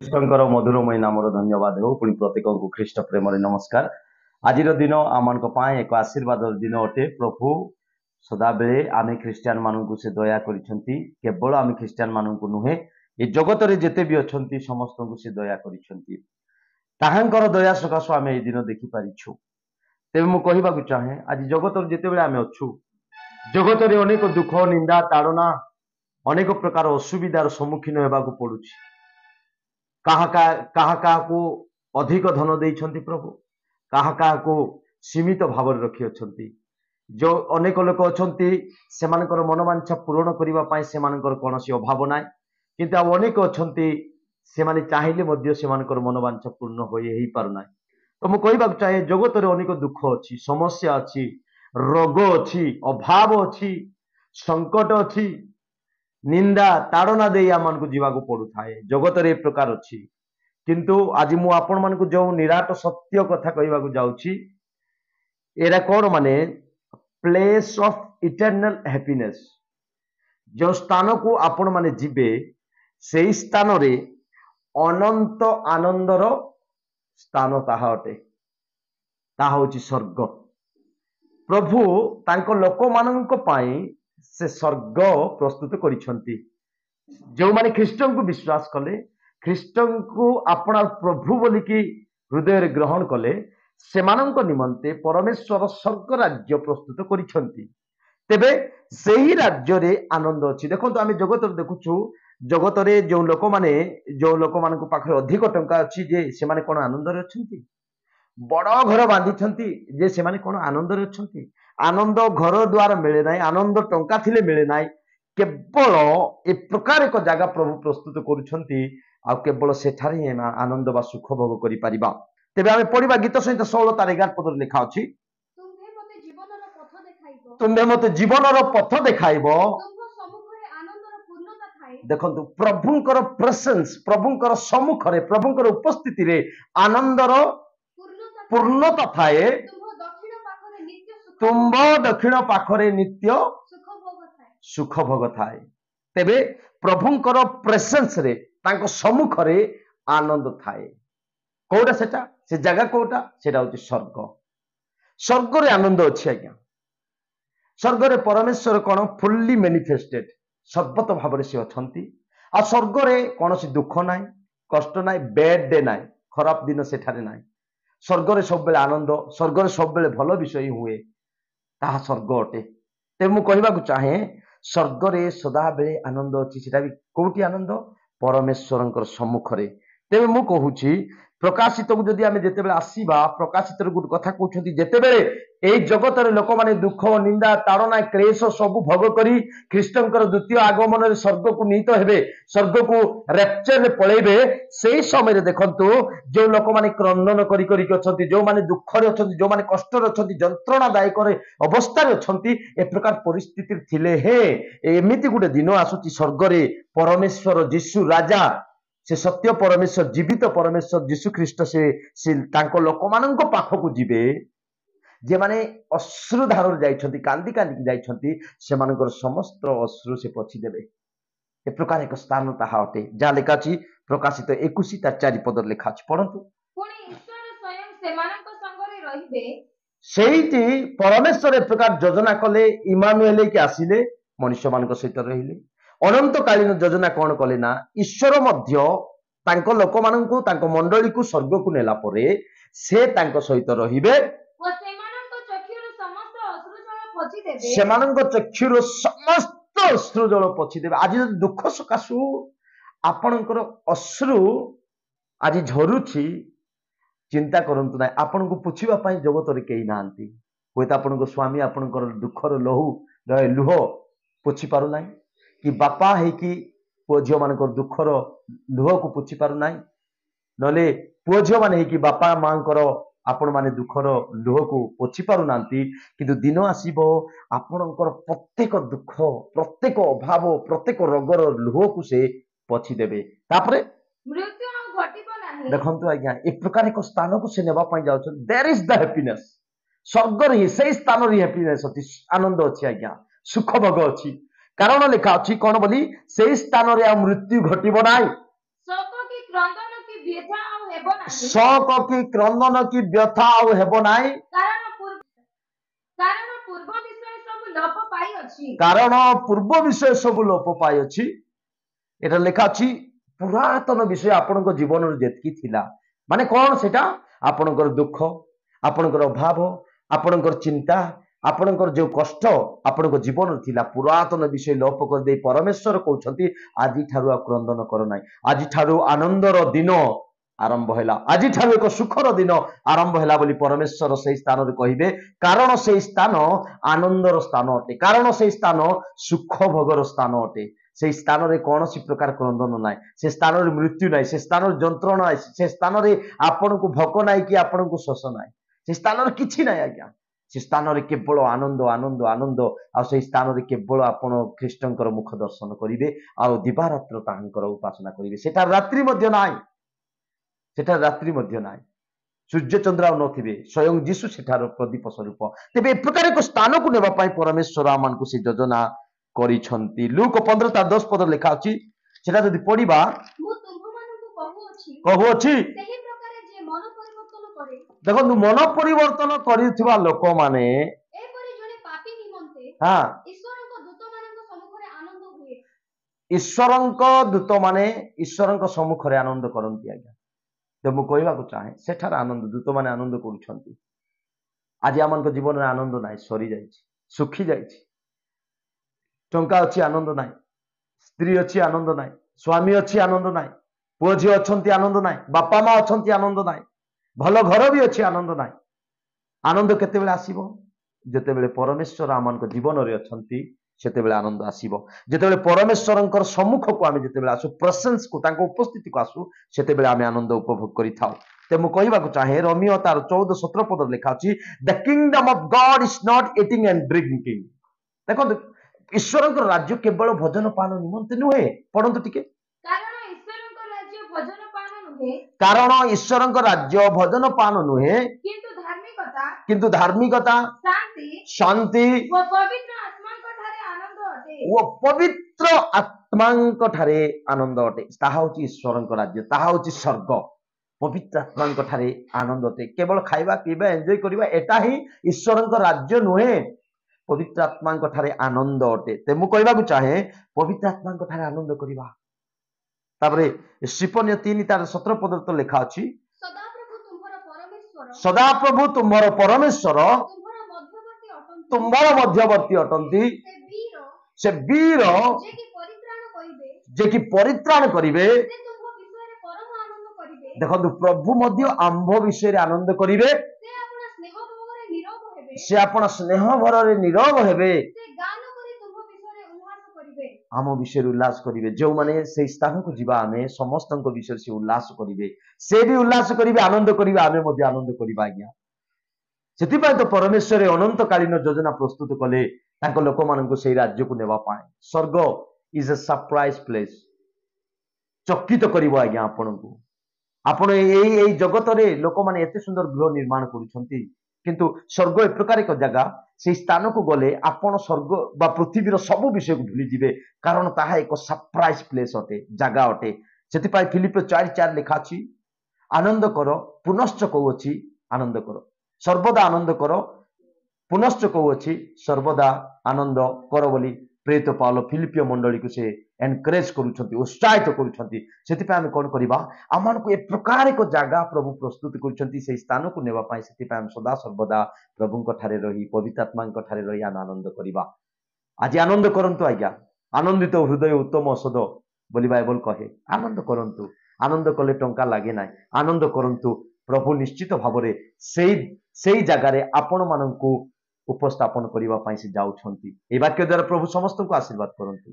ଖ୍ରୀଷ୍ଟଙ୍କର ମଧୁରମୟ ନାମର ଧନ୍ୟବାଦ ହେଉ। ପୁଣି ପ୍ରତ୍ୟେକଙ୍କୁ ଖ୍ରୀଷ୍ଟ ପ୍ରେମରେ ନମସ୍କାର। ଆଜିର ଦିନ ଆମମାନଙ୍କ ପାଇଁ ଏକ ଆଶୀର୍ବାଦର ଦିନ ଅଟେ। ପ୍ରଭୁ ସଦାବେଳେ ଆମେ ଖ୍ରୀଷ୍ଟିଆନ ମାନଙ୍କୁ ସେ ଦୟା କରିଛନ୍ତି। କେବଳ ଆମେ ଖ୍ରୀଷ୍ଟିଆନ ମାନଙ୍କୁ ନୁହେଁ, ଏ ଜଗତରେ ଯେତେ ବି ଅଛନ୍ତି ସମସ୍ତଙ୍କୁ ସେ ଦୟା କରିଛନ୍ତି। ତାହାଙ୍କର ଦୟା ସକାଶୁ ଆମେ ଏଇ ଦିନ ଦେଖିପାରିଛୁ। ତେବେ ମୁଁ କହିବାକୁ ଚାହେଁ, ଆଜି ଜଗତରେ ଯେତେବେଳେ ଆମେ ଅଛୁ, ଜଗତରେ ଅନେକ ଦୁଃଖ, ନିନ୍ଦା, ତାଡ଼ନା, ଅନେକ ପ୍ରକାର ଅସୁବିଧାର ସମ୍ମୁଖୀନ ହେବାକୁ ପଡୁଛି। କାହାକୁ ଅଧିକ ଧନ ଦେଇଛନ୍ତି ପ୍ରଭୁ, କାହାକୁ ସୀମିତ ଭାବରେ ରଖିଅଛନ୍ତି। ଯୋଉ ଅନେକ ଲୋକ ଅଛନ୍ତି ସେମାନଙ୍କର ମନୋବାଞ୍ଛା ପୂରଣ କରିବା ପାଇଁ ସେମାନଙ୍କର କୌଣସି ଅଭାବ ନାହିଁ, କିନ୍ତୁ ଆଉ ଅନେକ ଅଛନ୍ତି ସେମାନେ ଚାହିଁଲେ ମଧ୍ୟ ସେମାନଙ୍କର ମନୋବାଞ୍ଛା ପୂର୍ଣ୍ଣ ହେଇପାରୁନାହିଁ। ତ ମୁଁ କହିବାକୁ ଚାହେଁ, ଜଗତରେ ଅନେକ ଦୁଃଖ ଅଛି, ସମସ୍ୟା ଅଛି, ରୋଗ ଅଛି, ଅଭାବ ଅଛି, ସଙ୍କଟ ଅଛି, ନିନ୍ଦା ତାଡ଼ନା ଦେଇ ଆମମାନଙ୍କୁ ଯିବାକୁ ପଡୁଥାଏ। ଜଗତରେ ଏ ପ୍ରକାର ଅଛି। କିନ୍ତୁ ଆଜି ମୁଁ ଆପଣମାନଙ୍କୁ ଯେଉଁ ନିରାଟ ସତ୍ୟ କଥା କହିବାକୁ ଯାଉଛି, ଏରା କଣ ମାନେ ପ୍ଲେସ୍ ଅଫ୍ ଇଟର୍ନାଲ ହ୍ୟାପିନେସ୍। ଯେଉଁ ସ୍ଥାନକୁ ଆପଣ ମାନେ ଯିବେ, ସେଇ ସ୍ଥାନରେ ଅନନ୍ତ ଆନନ୍ଦର ସ୍ଥାନ ତାହା ଅଟେ। ତାହା ହେଉଛି ସ୍ୱର୍ଗ। ପ୍ରଭୁ ତାଙ୍କ ଲୋକମାନଙ୍କ ପାଇଁ ସେ ସ୍ୱର୍ଗ ପ୍ରସ୍ତୁତ କରିଛନ୍ତି। ଯେଉଁମାନେ ଖ୍ରୀଷ୍ଟଙ୍କୁ ବିଶ୍ୱାସ କଲେ, ଖ୍ରୀଷ୍ଟଙ୍କୁ ଆପଣ ପ୍ରଭୁ ବୋଲିକି ହୃଦୟରେ ଗ୍ରହଣ କଲେ, ସେମାନଙ୍କ ନିମନ୍ତେ ପରମେଶ୍ୱର ସ୍ୱର୍ଗ ରାଜ୍ୟ ପ୍ରସ୍ତୁତ କରିଛନ୍ତି। ତେବେ ସେହି ରାଜ୍ୟରେ ଆନନ୍ଦ ଅଛି। ଦେଖନ୍ତୁ, ଆମେ ଜଗତରେ ଦେଖୁଛୁ, ଜଗତରେ ଯେଉଁ ଲୋକମାନଙ୍କ ପାଖରେ ଅଧିକ ଟଙ୍କା ଅଛି, ଯେ ସେମାନେ କଣ ଆନନ୍ଦରେ ଅଛନ୍ତି? ବଡ ଘର ବାନ୍ଧିଛନ୍ତି, ଯେ ସେମାନେ କଣ ଆନନ୍ଦରେ ଅଛନ୍ତି? ଆନନ୍ଦ ଘର ଦ୍ୱାରା ମିଳେ ନାହିଁ, ଆନନ୍ଦ ଟଙ୍କା ଥିଲେ ମିଳେ ନାହିଁ। କେବଳ ଏ ପ୍ରକାର ଏକ ଜାଗା ପ୍ରଭୁ ପ୍ରସ୍ତୁତ କରୁଛନ୍ତି, ଆଉ କେବଳ ସେଠାରେ ହିଁ ଆନନ୍ଦ ବା ସୁଖ ଭୋଗ କରିପାରିବା। ତେବେ ଆମେ ପଢିବା ଗୀତ ସଂହିତା 16:11 ଲେଖା ଅଛି, ତୁମ୍ଭେ ମତେ ଜୀବନର ପଥ ଦେଖାଇବ। ଦେଖନ୍ତୁ, ପ୍ରଭୁଙ୍କର ପ୍ରେସେନ୍ସ, ପ୍ରଭୁଙ୍କର ସମ୍ମୁଖରେ, ପ୍ରଭୁଙ୍କର ଉପସ୍ଥିତିରେ ଆନନ୍ଦର ପୂର୍ଣ୍ଣତା ଥାଏ। ତୁମ୍ଭ ଦକ୍ଷିଣ ପାଖରେ ନିତ୍ୟ ସୁଖ ଭୋଗ ଥାଏ। ତେବେ ପ୍ରଭୁଙ୍କର ପ୍ରେସେନ୍ସରେ, ତାଙ୍କ ସମ୍ମୁଖରେ ଆନନ୍ଦ ଥାଏ। କୋଉଟା ସେଟା? ସେ ଜାଗା କୋଉଟା? ସେଟା ହଉଛି ସ୍ୱର୍ଗ। ସ୍ୱର୍ଗରେ ଆନନ୍ଦ ଅଛି ଆଜ୍ଞା। ସ୍ୱର୍ଗରେ ପରମେଶ୍ୱର କଣ? ଫୁଲ୍ଲି ମ୍ୟାନିଫେଷ୍ଟେଡ, ସର୍ବତ ଭାବରେ ସେ ଅଛନ୍ତି। ଆଉ ସ୍ୱର୍ଗରେ କୌଣସି ଦୁଃଖ ନାହିଁ, କଷ୍ଟ ନାହିଁ, ବ୍ୟାଡ ଡେ ନାହିଁ, ଖରାପ ଦିନ ସେଠାରେ ନାହିଁ। ସ୍ୱର୍ଗରେ ସବୁବେଳେ ଆନନ୍ଦ, ସ୍ୱର୍ଗରେ ସବୁବେଳେ ଭଲ ବିଷୟ ହୁଏ, ତାହା ସ୍ୱର୍ଗ ଅଟେ। ତେବେ ମୁଁ କହିବାକୁ ଚାହେଁ, ସ୍ୱର୍ଗରେ ସଦାବେଳେ ଆନନ୍ଦ ଅଛି। ସେଟା ବି କୋଉଠି ଆନନ୍ଦ? ପରମେଶ୍ୱରଙ୍କର ସମ୍ମୁଖରେ। ତେବେ ମୁଁ କହୁଛି, ପ୍ରକାଶିତକୁ ଯଦି ଆମେ ଯେତେବେଳେ ଆସିବା, ପ୍ରକାଶିତର ଗୋଟେ କଥା କହୁଛନ୍ତି, ଯେତେବେଳେ ଏଇ ଜଗତରେ ଲୋକମାନେ ଦୁଃଖ, ନିନ୍ଦା, ତାଡ଼ନା, କ୍ଲେଶ ସବୁ ଭୋଗ କରି ଖ୍ରୀଷ୍ଟଙ୍କର ଦ୍ୱିତୀୟ ଆଗମନରେ ସ୍ୱର୍ଗକୁ ନୀତ ହେବେ, ସ୍ୱର୍ଗକୁ ରେପ୍ଚରରେ ପଳେଇବେ, ସେଇ ସମୟରେ ଦେଖନ୍ତୁ, ଯେଉଁ ଲୋକମାନେ କ୍ରନ୍ଦନ କରିକି ଅଛନ୍ତି, ଯେଉଁମାନେ ଦୁଃଖରେ ଅଛନ୍ତି, ଯେଉଁମାନେ କଷ୍ଟରେ ଅଛନ୍ତି, ଯନ୍ତ୍ରଣାଦାୟକ ଅବସ୍ଥାରେ ଅଛନ୍ତି, ଏ ପ୍ରକାର ପରିସ୍ଥିତିରେ ଥିଲେ ହେ ଏମିତି ଗୋଟେ ଦିନ ଆସୁଛି, ସ୍ୱର୍ଗରେ ପରମେଶ୍ୱର ଯୀଶୁ ରାଜା, ସେ ସତ୍ୟ ପରମେଶ୍ୱର, ଜୀବିତ ପରମେଶ୍ୱର ଯୀଶୁ ଖ୍ରୀଷ୍ଟ, ସେ ତାଙ୍କ ଲୋକମାନଙ୍କ ପାଖକୁ ଯିବେ, ଯେମାନେ ଅଶ୍ରୁ ଧାରରେ ଯାଇଛନ୍ତି, କାନ୍ଦି କାନ୍ଦିକି ଯାଇଛନ୍ତି, ସେମାନଙ୍କର ସମସ୍ତ ଅଶ୍ରୁ ସେ ପୋଛିଦେବେ। ଏ ପ୍ରକାର ଏକ ସ୍ଥାନ ତାହା ଅଟେ, ଯାହା ଲେଖା ଅଛି ପ୍ରକାଶିତ 21:4 ଲେଖା ଅଛି। ପଢନ୍ତୁ। ସେଇଠି ପରମେଶ୍ୱର ଏ ପ୍ରକାର ଯୋଜନା କଲେ, ଇମାନୁଏଲ ହେଇକି ଆସିଲେ, ମଣିଷ ମାନଙ୍କ ସହିତ ରହିଲେ। ଅନନ୍ତକାଳୀନ ଯୋଜନା କଣ କଲେ ନା, ଈଶ୍ୱର ମଧ୍ୟ ତାଙ୍କ ଲୋକମାନଙ୍କୁ, ତାଙ୍କ ମଣ୍ଡଳୀକୁ ସ୍ୱର୍ଗକୁ ନେଲା ପରେ ସେ ତାଙ୍କ ସହିତ ରହିବେ, ସେମାନଙ୍କ ଚକ୍ଷୁରୁ ସମସ୍ତ ଅଶ୍ରୁ ଜଳ ପୋଛିଦେବେ। ଆଜି ଯଦି ଦୁଃଖ ସକାଶୁ ଆପଣଙ୍କର ଅଶ୍ରୁ ଆଜି ଝରୁଛି, ଚିନ୍ତା କରନ୍ତୁ ନାହିଁ, ଆପଣଙ୍କୁ ପୋଛିବା ପାଇଁ ଜଗତରେ କେହି ନାହାନ୍ତି। ହୁଏତ ଆପଣଙ୍କ ସ୍ୱାମୀ ଆପଣଙ୍କର ଦୁଃଖର ଲୁହ ପୋଛି ପାରୁନାହିଁ, କି ବାପା ହେଇକି ପୁଅ ଝିଅ ମାନଙ୍କର ଦୁଃଖର ଲୁହକୁ ପୋଛି ପାରୁନାହିଁ, ନହେଲେ ପୁଅ ଝିଅ ମାନେ ହେଇକି ବାପା ମାଙ୍କର ଆପଣ ମାନେ ଦୁଃଖର ଲୁହକୁ ପୋଛି ପାରୁନାହାନ୍ତି। କିନ୍ତୁ ଦିନ ଆସିବ, ଆପଣଙ୍କର ପ୍ରତ୍ୟେକ ଦୁଃଖ, ପ୍ରତ୍ୟେକ ଅଭାବ, ପ୍ରତ୍ୟେକ ରୋଗର ଲୁହକୁ ସେ ପୋଛି ଦେବେ। ତାପରେ ଦେଖନ୍ତୁ ଆଜ୍ଞା, ଏ ପ୍ରକାର ଏକ ସ୍ଥାନକୁ ସେ ନେବା ପାଇଁ ଯାଉଛନ୍ତି। ଦେयर ଇଜ ଦ ହ୍ୟାପିନେସ୍। ସ୍ୱର୍ଗରେ ହିଁ, ସେଇ ସ୍ଥାନରେ ହ୍ୟାପିନେସ୍ ଅଛି, ଆନନ୍ଦ ଅଛି ଆଜ୍ଞା, ସୁଖ ଭୋଗ ଅଛି। କାରଣ ଲେଖା ଅଛି କଣ ବୋଲି? ସେଇ ସ୍ଥାନରେ ଆଉ ମୃତ୍ୟୁ ଘଟିବ ନାହିଁ, व्यथा ଆଉ ହେବ ନାହିଁ शोक की क्रंदन की व्यथा आउ हेबो नाई କାରଣ ପୂର୍ବ ବିଷୟ ସବୁ ଲୋପ ପାଇଅଛି कारण पूर्व विषय सब लोप पाई अछि एटा लेखा अछि पुरातन विषय आपनक जीवन रे जेतकी थिला माने कोन सेटा आपनकर दुख आपनकर अभाव आपनकर चिंता आपनकर जो कष्ट आपनक जीवन रे थिला पुरातन विषय लोप कर दे परमेश्वर कहउछंती आजि ठारु क्रंदन कर नाई आजि ठारु आनंदर दिन आरंभ हैला आजि ठारु एक सुखर दिन आरंभ हैला बोली परमेश्वर से स्थान रे कहिबे कारण से स्थान आनंदर स्थान अटे कारण से स्थान सुख भोगर स्थान अटे से स्थान रे कौनसी प्रकार क्रंदन नाई से स्थान रे मृत्यु नाई से स्थान रे जंत्रणा नाई से स्थान रे आपन को भोक नाई कि आपन को शोष नाई से स्थान रे किछि नाई आज्ञा से स्थान रे केवल आनंद आनंद आनंद आ से स्थान रे केवल आपन ख्रीष्टंकर मुख दर्शन करिवे आ दिवारात्र तांकर उपासना करिवे सेटा रात्रि मध्य नाई सेटा रात्रि मध्य नाई सूर्य चंद्र नथिबे स्वयं जीशु सेठार प्रदीप स्वरूप तेबे ए प्रकार एक स्थान को नेबा पाई परमेश्वर आमान को से योजना करिछंती लूक 15:10 पद लिखा अछि सेटा जदि पढिबा ମୁଁ ତୁମ୍ଭମାନଙ୍କୁ କହୁଅଛି कहू अछि ସେହି ପ୍ରକାରେ ଯେ ମନ ପରିବର୍ତ୍ତନ करे देखो मन परिवर्तन करिथिबा लोक माने ଏପରି ଜଣେ ପାପୀ ନିମନ୍ତେ हां ଈଶ୍ୱରଙ୍କ ଦୂତମାନଙ୍କ ସମ୍ମୁଖରେ ଆନନ୍ଦ ହୁଏ ईश्वरଙ୍କ दूत माने ईश्वरଙ୍କ सम्मुखरे आनंद करंती आज्ञा तो मु कहबा को चाहे सेठार आनंद दूत माने आनंद करूछंती आज आमनक जीवन रे आनंद नाई सरी जाईछि सुखी जाईछि टंका अछि आनंद नाई स्त्री अछि आनंद नाई स्वामी अछि आनंद नाई पुओ झी अछंती आनंद नाई बापा माँ अछंती आनंद नाई भल घर भी अछि आनंद नाई आनंद केते बेले आसीबो जेते बेले परमेश्वर आमनक जीवन रे अछंती सेते बेले आनंद आसीबो जेते बेले परमेश्वरंकर सम्मुख को आमे जेते बेले आसु प्रेजेंस को तांको उपस्थिति को आसु सेते बेले आमे आनंद उपभोग करि थाउ ते मु कहबा को चाहे रोमियो तार 14-17 पद लिखा अछि the kingdom of God is not eating and drinking देखो ईश्वरंकर राज्य केवल भोजन पान निमंते नुहे पढंतु टिके କାରଣ ଈଶ୍ୱରଙ୍କ ରାଜ୍ୟ ଭୋଜନ ପାନ ନୁହେଁ कारण ईश्वरंकर राज्य भोजन पान नुहे କିନ୍ତୁ धार्मिकता ଶାନ୍ତି शांति ଓ ପବିତ୍ର ଆତ୍ମାଙ୍କ ଠାରେ ଆନନ୍ଦ ଅଟେ वो पवित्र आत्मांक ठारे आनंद अटे ताहा होची ईश्वरंक राज्य ताहा होची स्वर्ग पवित्र आत्मांक ठारे आनंद अटे केवल खाइबा पीबा एंजॉय करिबा एटा ही ईश्वरंक राज्य नुहे पवित्र आत्मांक ठारे आनंद अटे ते मु कहबा को चाहे पवित्र आत्मांक ठारे आनंद करिबा तापरे शिपन्य 3:17 पद तो लिखा अछि ସଦାପ୍ରଭୁ ତୁମ୍ଭର ପରମେଶ୍ୱର तुमर मध्यवर्ती अटंती से वीर जे कि परित्राण करिवे देखो प्रभु मध्य आंभ विषय रे आनंद करिवे से आपण स्नेह भर रे नीरव हेबे आम विषय उल्लास करिवे जो माने से स्थान को जीवा आमे समस्त विषय से उल्लास करिवे से भी उल्लास करिवे आनंद करिवे आमे मध्य आनंद करिवा आज्ञा सेतिपाई तो परमेश्वर अनंत कालीन योजना प्रस्तुत कले तांको लोक माननको से राज्य को नेबा पाए स्वर्ग इज अ सरप्राइज प्लेस चकित करिवो आज्ञा आपनको आपण एई जगत रे लोक माने एते सुंदर गृह निर्माण करूछंती किंतु स्वर्ग एक प्रकार एक जगह से स्थान को गले आपण स्वर्ग बा पृथ्वीर सब विषय को भूली जिवे कारण ताहा एक सरप्राइज प्लेस अटे जगह अटे सेतिपाई फिलिप 4:4 लिखा अछि आनंद करो पुनश्च कहउछि आनंद करो सर्वदा आनंद करो पुनश्च कहउछि सर्वदा आनंद करो बोली प्रेरित पाउल फिलिपियो मंडली को से एनकरेज करूछंती उत्साहित करूछंती सेतिपाई हम कोन करिबा आमान को ए प्रकार एक जगह प्रभु प्रस्तुत करूछंती से स्थान को नेबा पाई सेतिपाई हम सदा सर्वदा प्रभु को ठारे रही पवित्र आत्मा को ठारे रही आनंद करिबा आज आनंद करंतु आज्ञा आनंदित हृदय उत्तम औषध बोली बाइबल कहे आनंद करंतु आनंद कले टंका लागे ना आनंद करंतु प्रभु निश्चित भाव से जगार आपण मानक उपस्थापन करने से जाऊँगी। ए वाक्य द्वारा प्रभु समस्त को आशीर्वाद करंतु।